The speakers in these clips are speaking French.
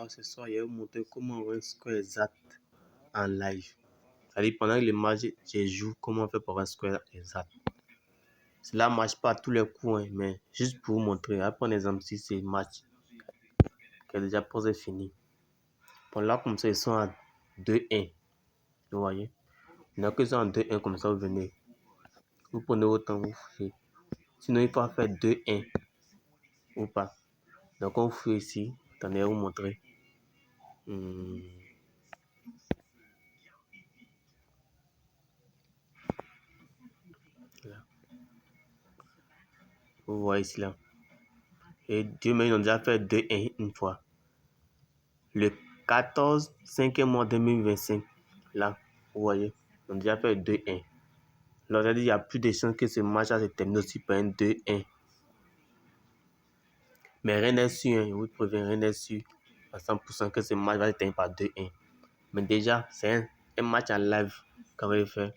Ce soir, je vais vous montrer comment on fait un score exact en live. C'est-à-dire, pendant que le match, je joue, comment on fait pour un score exact. Cela ne marche pas à tous les coups, hein, mais juste pour vous montrer. Je vais prendre un exemple si c'est match qui est déjà posé fini. Bon, là, comme ça, ils sont à 2-1. Vous voyez? Donc, ils sont à 2-1, comme ça, vous venez. Vous prenez autant, vous fouillez. Sinon, il faut faire 2-1 ou pas. Donc, on fouille ici. Attendez, je vais vous montrer. Là. Vous voyez ici, là. Et Dieu m'a ils ont déjà fait 2-1 une fois. Le 14 5e mois 2025, là, vous voyez, ils ont déjà fait 2-1. Alors, il y a plus de chances que ce match-là se termine aussi par un 2-1. Mais rien n'est sûr, hein, je vous préviens, rien n'est sûr à 100% que ce match va se terminer par 2-1. Mais déjà, c'est un match en live qu'on va faire.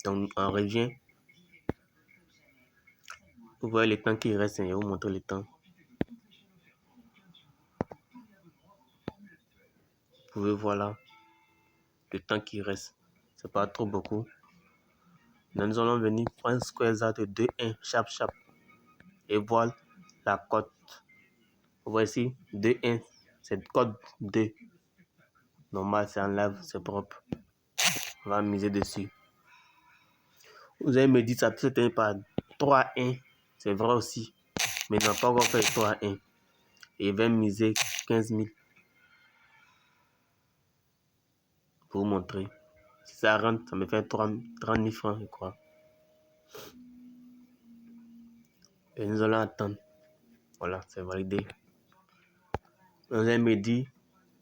Donc, on revient. Vous voyez le temps qui reste, hein, je vais vous montrer le temps. Vous pouvez voir là le temps qui reste. C'est pas trop beaucoup. Donc, nous allons venir prendre un score exact de 2-1, chap. Et voilà la cote. Voici 2-1, c'est code 2. Normal, c'est en live, c'est propre. On va miser dessus. Vous allez me dire, ça peut se terminer par 3-1. C'est vrai aussi. Mais non, pas encore fait 3-1. Et je vais miser 15 000. Pour vous montrer. Si ça rentre, ça me fait 30 000 francs, je crois. Et nous allons attendre. Voilà, c'est validé. Vous allez me dire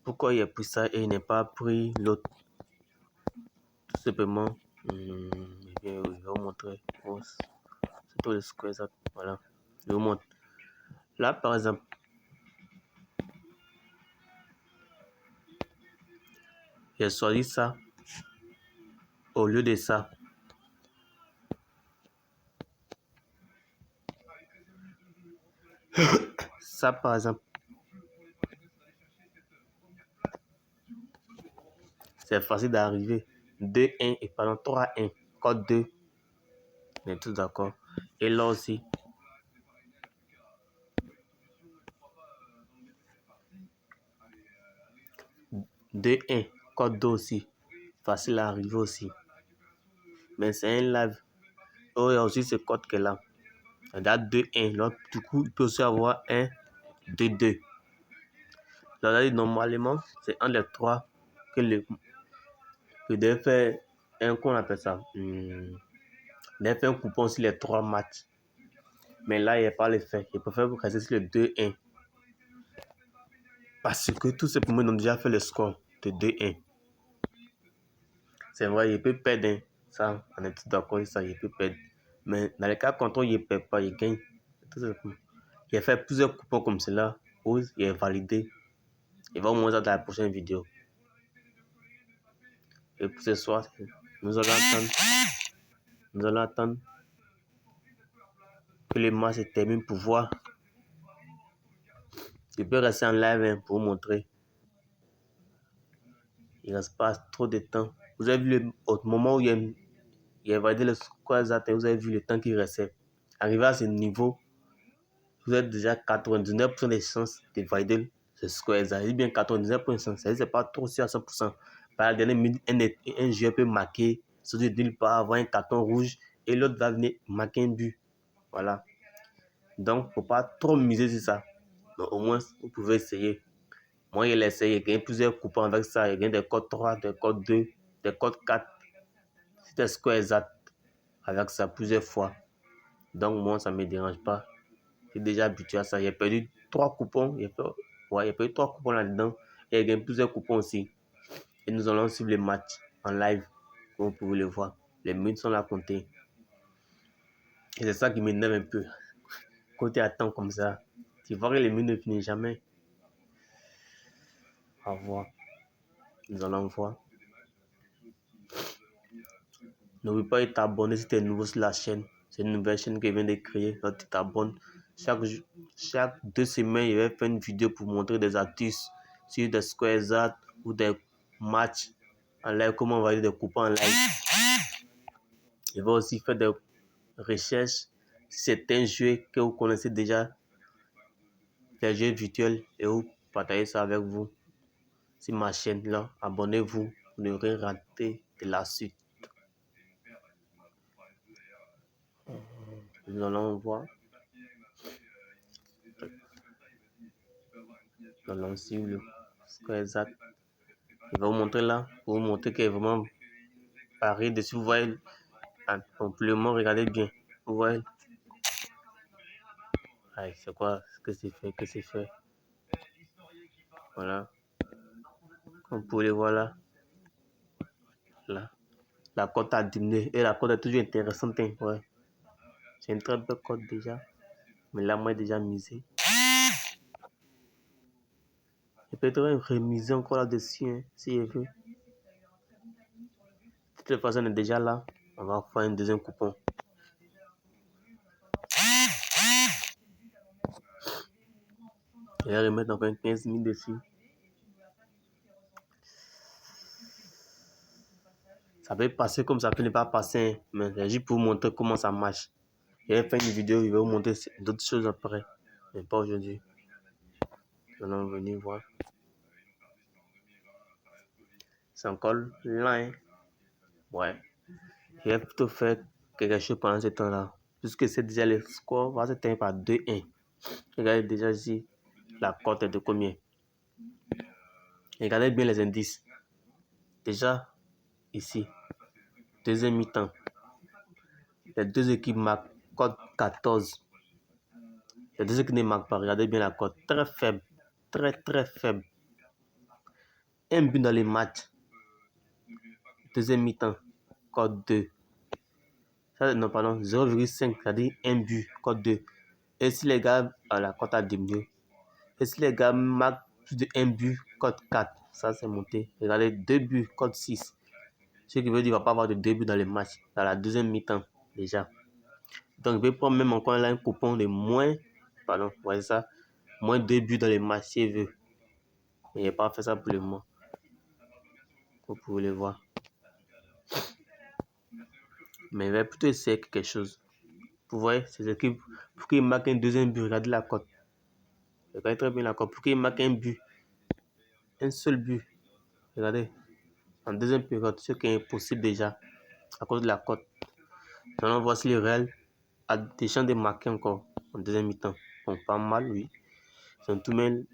pourquoi il a pris ça et il n'a pas pris l'autre. Tout simplement, je vais vous montrer. C'est tout le square exact. Voilà, je vous montre. Là, par exemple, j'ai choisi ça au lieu de ça. Ça, par exemple, c'est facile d'arriver. 2-1 et pardon, 3-1. Code 2. On est tous d'accord. Et là aussi. 2-1. Code 2 aussi. Facile à arriver aussi. Mais c'est un live. Oh, il y a aussi ce code qui est là. Il y a 2-1. Là, du coup, il peut aussi avoir un 2-2. Normalement, c'est entre les trois que je devais faire un, qu'on appelle ça. Je devais faire un coupon sur les 3 matchs. Mais là, il n'y a pas le fait. Je préfère rester sur le 2-1. Parce que tout simplement, ils ont déjà fait le score de 2-1. C'est vrai, il peut perdre. Hein. Ça, on est tous d'accord avec ça, il peut perdre. Mais dans le cas contre, il ne perd pas, il gagne. Tout simplement. Il a fait plusieurs coupons comme cela où il est validé. Il va au moins ça dans la prochaine vidéo. Et pour ce soir, nous allons attendre que le match se termine pour voir. Je peux rester en live hein, pour vous montrer. Il ne reste pas trop de temps. Vous avez vu au moment où il a validé le score exact, vous avez vu le temps qui restait. Arrivé à ce niveau, vous avez déjà 99% de chances de valider ce score exact. Il bien 99% de chances. C'est pas trop sûr à 100%. Par la dernière minute, un joueur peut marquer, sortir de nulle part, avoir un carton rouge et l'autre va venir marquer un but. Voilà. Donc, il ne faut pas trop miser sur ça. Mais au moins, vous pouvez essayer. Moi, il essaye, il gagne plusieurs coupons avec ça. Il gagne des codes 3, des codes 2, des codes 4. C'était score exact avec ça plusieurs fois. Donc, moi, ça ne me dérange pas. Je suis déjà habitué à ça. J'ai perdu 3 coupons. J'ai perdu 3 coupons là-dedans. Et il gagne plusieurs coupons aussi. Et nous allons suivre les matchs en live. Comme vous pouvez le voir. Les minutes sont là à compter. Et c'est ça qui m'énerve un peu. Quand tu attends comme ça, tu vois que les minutes ne finissent jamais. Au revoir. Nous allons voir. N'oublie pas de t'abonner si tu es nouveau sur la chaîne. C'est une nouvelle chaîne que je viens de créer. Donc tu t'abonnes. chaque 2 semaines, je vais faire une vidéo pour montrer des astuces sur des squares ou des matchs en live, comment envoyer des coupons en live. Je vais aussi faire des recherches sur certains jeux que vous connaissez déjà, des jeux virtuels, et vous partager ça avec vous sur ma chaîne là. Abonnez-vous pour ne rien rater de la suite. Nous allons voir. Nous allons suivre le square exact. Je vais vous montrer là, pour vous montrer qu'il est vraiment pareil dessus. Vous voyez amplement, regardez bien. Vous voyez. Aïe, c'est quoi ce que c'est fait, que c'est fait. Voilà. Comme vous pouvez voir là. Là. La cote a diminué et la cote est toujours intéressante. Hein. Ouais. C'est une très belle cote déjà. Mais là, moi, j'ai déjà misé. Je peux être remiser encore là-dessus, hein, si je veux. De toute façon, on est déjà là. On va faire un deuxième coupon. Je vais remettre encore 15 000 dessus. Ça peut passer comme ça peut ne pas passer, hein, mais c'est juste pour vous montrer comment ça marche. Je vais faire une vidéo, je vais vous montrer d'autres choses après, mais pas aujourd'hui. Nous allons venir voir. C'est encore là, hein. Ouais. Je vais plutôt faire quelque chose pendant ce temps-là. Puisque c'est déjà le score va se terminer par 2-1. Regardez déjà ici, la cote est de combien. Regardez bien les indices. Déjà, ici, deuxième mi-temps. Les deux équipes marquent cote 14. Les deux équipes ne marquent pas. Regardez bien la cote. Très faible. Très, très faible. Un but dans les matchs. Deuxième mi-temps. Cote 2. Ça, non, pardon. 0,5. C'est-à-dire un but. Cote 2. Et si les gars, la cote a diminué. Et si les gars marquent plus de 1 but, cote 4. Ça, c'est monté. Regardez, 2 buts, cote 6. Ce qui veut dire qu'il ne va pas avoir de 2 buts dans les matchs. Dans la deuxième mi-temps, déjà. Donc, je vais prendre même encore là un coupon de moins. Pardon, voyez ça. Moins 2 buts dans les matchs, si je veux. Mais je n'ai pas fait ça pour le moment. Vous pouvez le voir. Mais je vais plutôt essayer quelque chose. Vous voyez, ces équipes, pour qu'ils marquent un deuxième but, regardez la cote. Regardez très bien la cote. Pour qu'ils marquent un but, un seul but, regardez. En deuxième période, ce qui est impossible déjà à cause de la cote. Nous allons voir si le Real a des chances de marquer encore en deuxième mi-temps. Bon, pas mal, oui. Ils ont tout de même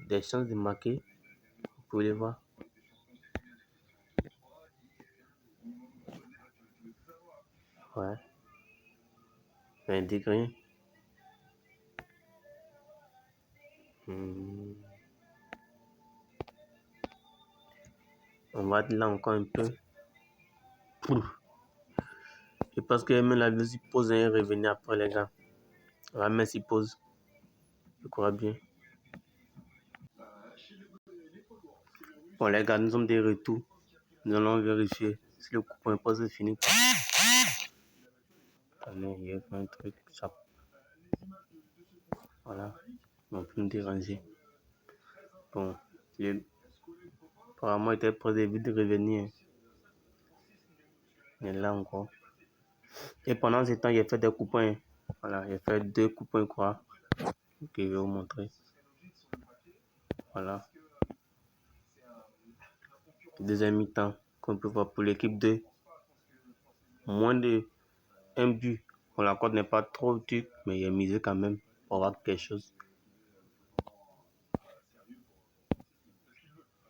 des chances de marquer. Vous pouvez les voir. Ouais. Ça indique rien. On va être là encore un peu. Je pense que même la deuxième pause est revenue après, les gars. On va mettre si pause. Je crois bien. Bon, les gars, nous sommes de retour. Nous allons vérifier si le coupon est pas fini. Allez, il y a un truc. Ça... Voilà. On va plus me déranger. Bon, apparemment, il était prévu de revenir. Mais là encore. Et pendant ce temps, j'ai fait des coupons. Voilà, j'ai fait 2 coupons, quoi. Que je vais vous montrer. Voilà. Deuxième mi-temps, comme on peut voir pour l'équipe 2. Moins de 1 but. Bon, la cote n'est pas trop dure, mais il est misé quand même pour avoir quelque chose.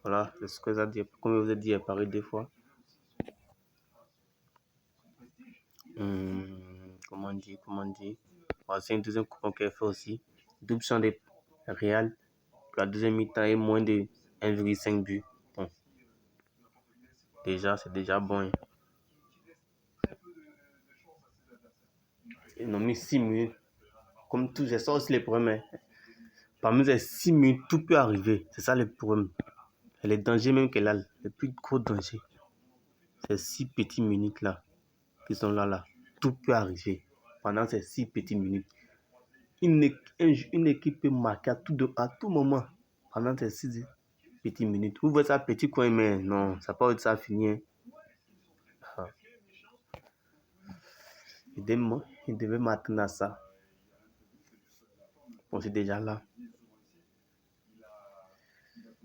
Voilà, c'est ce que ça dit. Comme je vous ai dit, il est pareil 2 fois. Comment dire. Voilà, c'est un deuxième coupon qu'il a fait aussi. Double chance de Real. La deuxième mi-temps est moins de 1,5 but. Bon. Déjà, c'est déjà bon. Hein. Ils ont mis 6 minutes. Comme tout, c'est ça aussi le problème. Hein. Parmi ces 6 minutes, tout peut arriver. C'est ça le problème. Et le danger même qu'elle a, le plus gros danger. Ces 6 petites minutes là, qui sont là. Tout peut arriver pendant ces 6 petites minutes. une équipe peut marquer à tout moment pendant ces 6 petites minutes. Vous voyez ça petit coin, mais non, ça peut être ça fini. Ah. Il devait m'attendre à ça. Bon, c'est déjà là.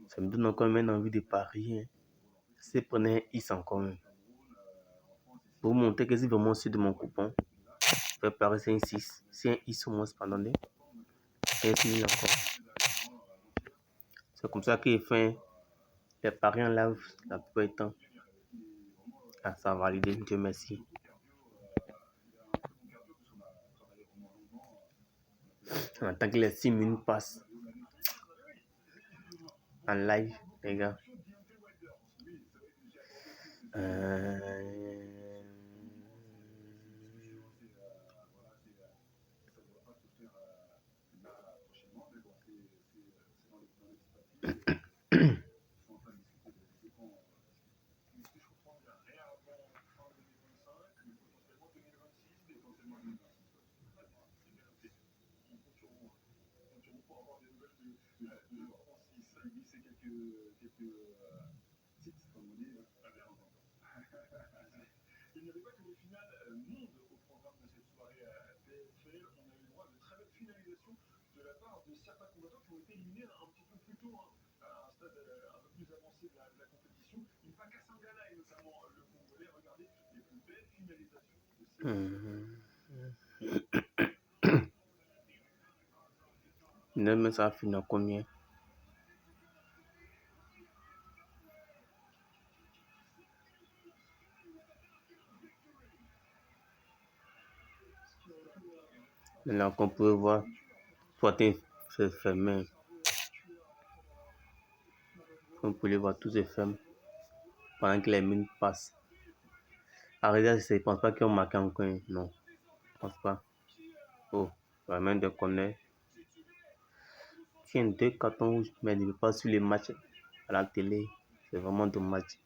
Ça me donne encore même envie de parier. C'est prenait un X encore même. Pour vous montrer que c'est vraiment sûr de mon coupon, je vais parier c'est un 6. C'est un X au moins, pardonnez. C'est un 6 encore. C'est comme ça qu'il fait les paris en live la plupart du temps. Ah, ça a validé, Dieu merci. En tant que les 6 minutes passent en live, les gars. Mais ça finit à combien? Là qu'on peut voir, soit c'est fermé. On peut les voir tous ces fermes pendant que les minutes passent. Arrêtez, je ne pense pas qu'ils ont marqué encore. Non, je ne pense pas. Oh, vraiment de connaître. Tiens, 2 cartons rouges, mais il ne veut pas sur les matchs à la télé. C'est vraiment dommage.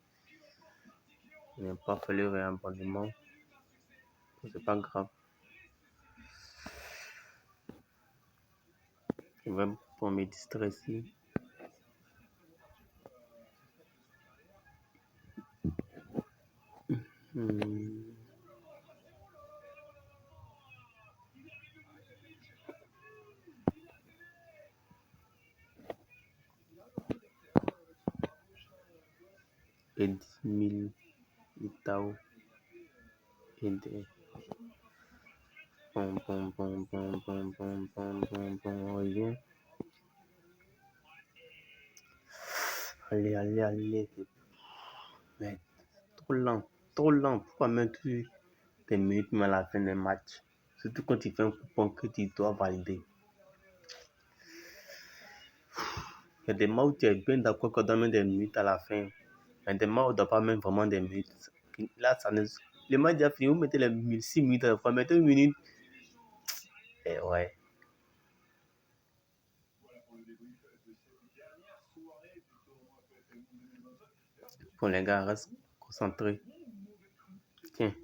Il n'a pas fallu un réabonnement. C'est pas grave. Je vais pour me distraire ici. Et 10 000 Itao. Et des... Bon, rien. Allez. Mais trop lent. Pourquoi mettre des minutes mais à la fin des matchs? Surtout quand tu fais un coupon que tu dois valider. Il y a des matchs où tu es bien d'accord qu'on doit mettre des minutes à la fin. Mais des matchs où on ne doit pas mettre vraiment des minutes. Là, le match déjà fini, vous mettez les 6 minutes à la fois, mettez une minute. Et ouais. Pour les gars, reste concentré. Tiens.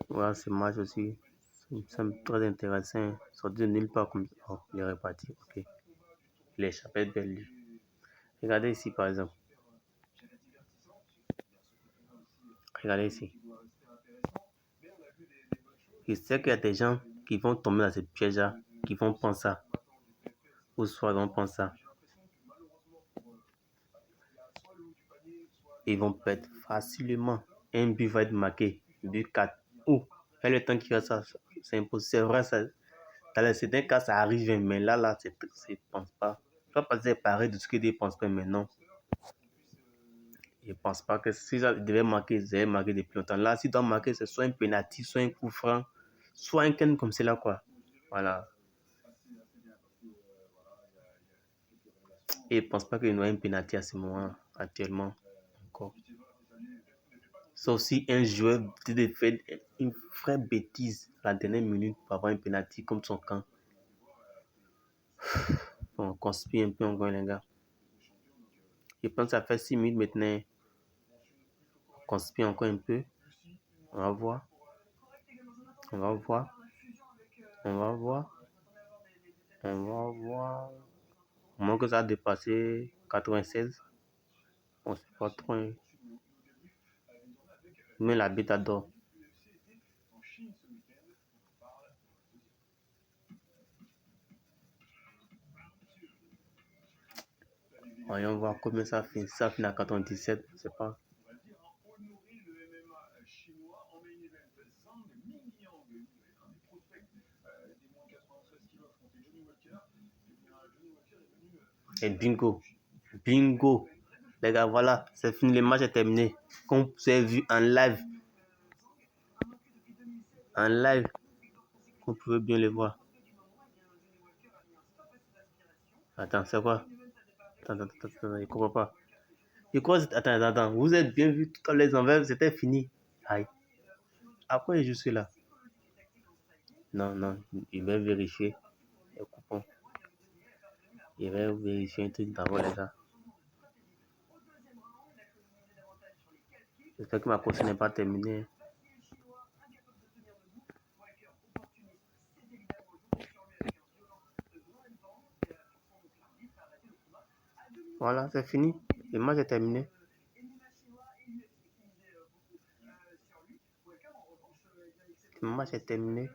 Voilà, ce match aussi. Ça me très intéressant. Sorti de nulle part comme ça. Oh, il est reparti. Ok. Il est échappé belle lui. Regardez ici par exemple. Regardez ici. Je sais qu'il y a des gens qui vont tomber dans ce piège-là, qui vont penser ça. Ou soit ils vont penser ça. Ils vont perdre facilement. Un but va être marqué. But 4. Oh, et le temps qu'il reste, c'est impossible. C'est vrai, ça. Dans certains cas, ça arrive, mais là, je pense pas. Je ne vais pas dire pareil de ce qu'ils ne pensent pas, mais non. Je ne pense pas que si ça devait marquer, ils avaient marqué depuis longtemps. Là, s'ils doivent marquer, c'est soit un penalty, soit un coup franc, soit un ken comme cela, quoi. Voilà. Et je ne pense pas qu'il y ait un penalty à ce moment, actuellement, encore. Sauf si un joueur fait une vraie bêtise à la dernière minute pour avoir un penalty comme son camp. Bon, on conspire un peu encore, les gars. Je pense que ça fait 6 minutes maintenant. On conspire encore un peu. On va voir. On va voir. Au moins que ça a dépassé 96. On sait pas trop. Hein. Mais la bête adore. Voyons voir combien ça fait. Ça finit à 97, je sais pas. Et bingo. Bingo. Les gars, voilà, c'est fini. Le match est terminé. Comme vous avez vu en live. En live. Vous pouvez bien le voir. Attends, c'est quoi? Attends, je comprends pas. Je crois que attends. Vous avez bien vu toutes les envers, c'était fini. Aïe. Après, je suis là. Non, il va vérifier les coupons. Il va vérifier un truc d'abord, les gars. J'espère que ma course n'est pas terminée. Voilà, c'est fini. Le match est terminé. Le match est terminé.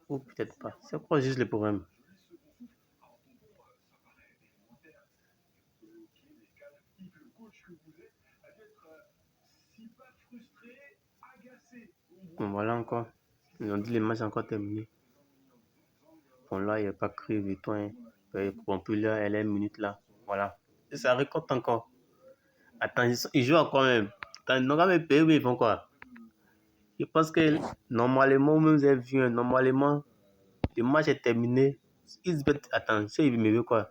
Ou peut-être pas. C'est quoi juste le problème? Bon, voilà encore. Ils ont dit le match est encore terminé. Bon, là, il n'y a pas crié victoire. Hein. Bon, plus là, elle est une minute là. Voilà. Et ça récolte encore. Attends, ils jouent encore même. Attends, ils n'ont pas même payé, mais ils font quoi? Je pense que normalement, même vous avez vu, hein, normalement, le match est terminé. Attends, ça, il me veut quoi?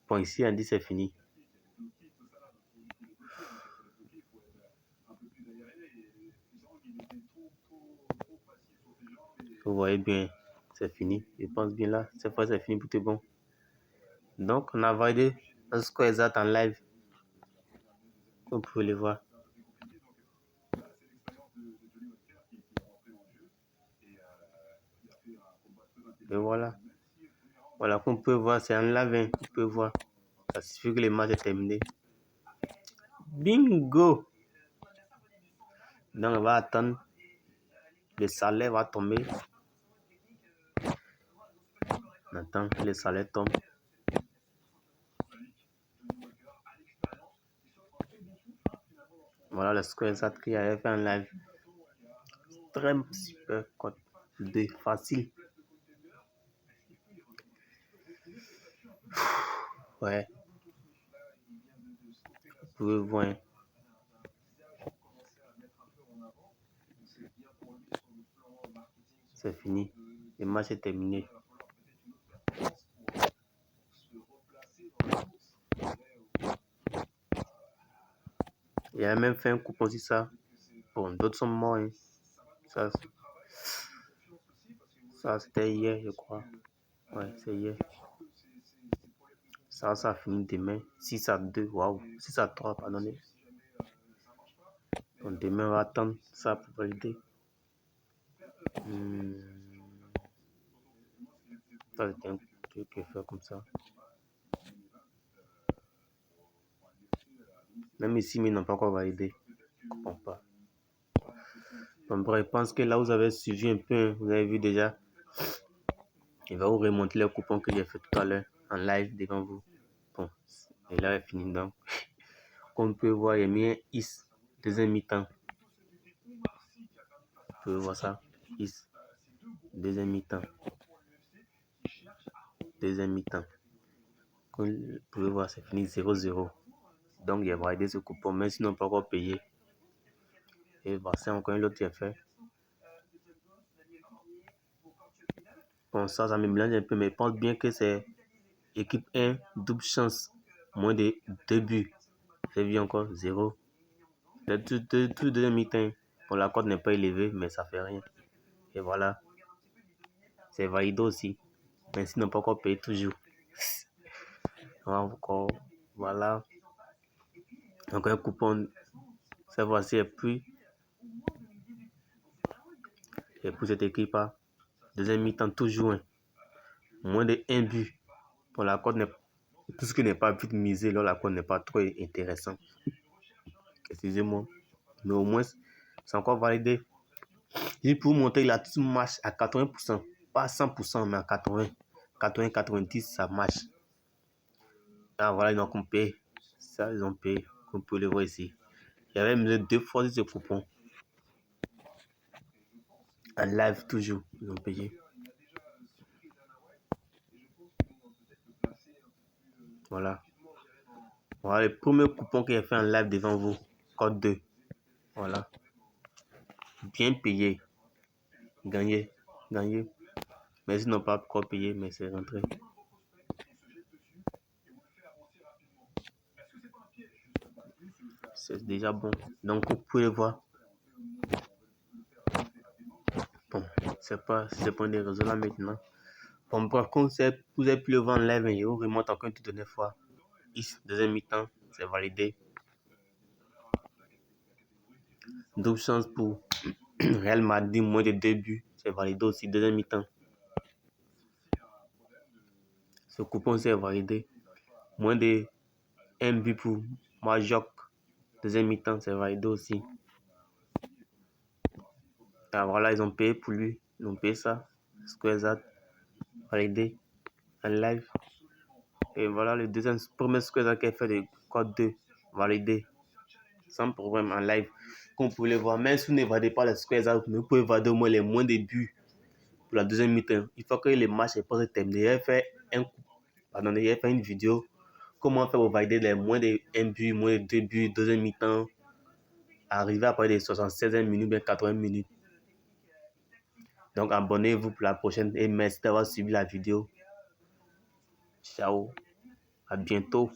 Bon, ici, on dit c'est fini. Vous voyez bien, c'est fini. Je pense bien là, cette fois, c'est fini pour tout bon. Donc, on a validé un score exact en live. Vous pouvez le voir. Et voilà. Voilà, comme vous pouvez voir, c'est en live. Hein. Vous pouvez voir. Ça suffit que le match est terminé. Bingo! Donc, on va attendre. Le salaire va tomber. On attend que le salaire tombe. Voilà le score exact qu'il avait fait en live. Très super code. De facile. Ouais. Vous pouvez voir. Hein. C'est fini. Le match est terminé. Il a même fait un coupon sur ça. Bon, d'autres sont morts. Hein. Ça c'était hier, je crois. Ouais, c'est hier. Ça finit demain. 6-2. Waouh. 6-3, pardonnez. Donc demain, on va attendre ça pour valider. Ça, c'était un truc que faire comme ça. Même ici, mais ils n'ont pas encore validé. Je ne comprends pas. Donc, bref, je pense que là, vous avez suivi un peu. Hein, vous avez vu déjà. Il va vous remonter les coupons que j'ai fait tout à l'heure en live devant vous. Bon, et là, est fini donc. Comme vous pouvez voir, il y a mis un is deuxième mi-temps. Vous pouvez voir ça. Is deuxième mi-temps. Deuxième mi-temps. Comme vous pouvez voir, c'est fini 0-0. Donc, il a validé ce coupon, même s'ils n'ont pas encore payé. Et voilà, c'est encore un autre qui est fait. Bon, ça me mélange un peu, mais je pense bien que c'est équipe 1, double chance, moins de 2 buts. J'ai vu encore 0. Tout deuxième mi-temps. Bon, la cote n'est pas élevée, mais ça fait rien. Et voilà. C'est validé aussi. Mais s'ils n'ont pas encore payé toujours. Encore, voilà. Encore un coupon. Cette fois-ci, et puis cette équipe-là. Deuxième mi-temps, toujours moins de 1 but. Pour la cote, tout ce qui n'est pas vite misé, là, la cote n'est pas trop intéressant. Excusez-moi. Mais au moins, c'est encore validé. Juste pour vous montrer, il a tout marche à 80%. Pas à 100%, mais à 80. 80-90, ça marche. Ah voilà, ils ont payé. Ça, ils ont payé. Comme vous pouvez le voir ici. Il y avait misé 2 fois ce coupon. En live, toujours. Ils ont payé. Voilà. Voilà le premier coupon qu'il a fait en live devant vous. Code 2. Voilà. Bien payé. Gagné. Gagné. Mais ils n'ont pas encore payé, mais c'est rentré. C'est déjà bon. Donc, vous pouvez voir. Bon, c'est pas des réseaux là maintenant. Bon, par contre, vous avez pu le voir en live, et vous remonte encore une toute dernière fois. Ici, deuxième mi-temps, c'est validé. Double chance pour Real Madrid, moins de 2 buts. C'est validé aussi, deuxième mi-temps. Ce coupon, c'est validé. Moins de 1 but pour Majok. Deuxième mi-temps, c'est validé aussi. Ah, voilà, ils ont payé pour lui. Ils ont payé ça. Squaresat, validé en live. Et voilà le deuxième, premier Squaresat qui a fait le code 2, validé. Sans problème en live. Comme vous pouvez le voir, même si vous ne validez pas le Squaresat, vous pouvez valider au moins les moins de buts pour la deuxième mi-temps. Il faut que les matchs soient pas terminés. J'ai fait une vidéo. Comment faire pour valider les moins de 1 but, moins de 2 buts, deuxième mi-temps. Arriver après les 76 minutes, bien 80 minutes. Donc abonnez-vous pour la prochaine et merci d'avoir suivi la vidéo. Ciao, à bientôt.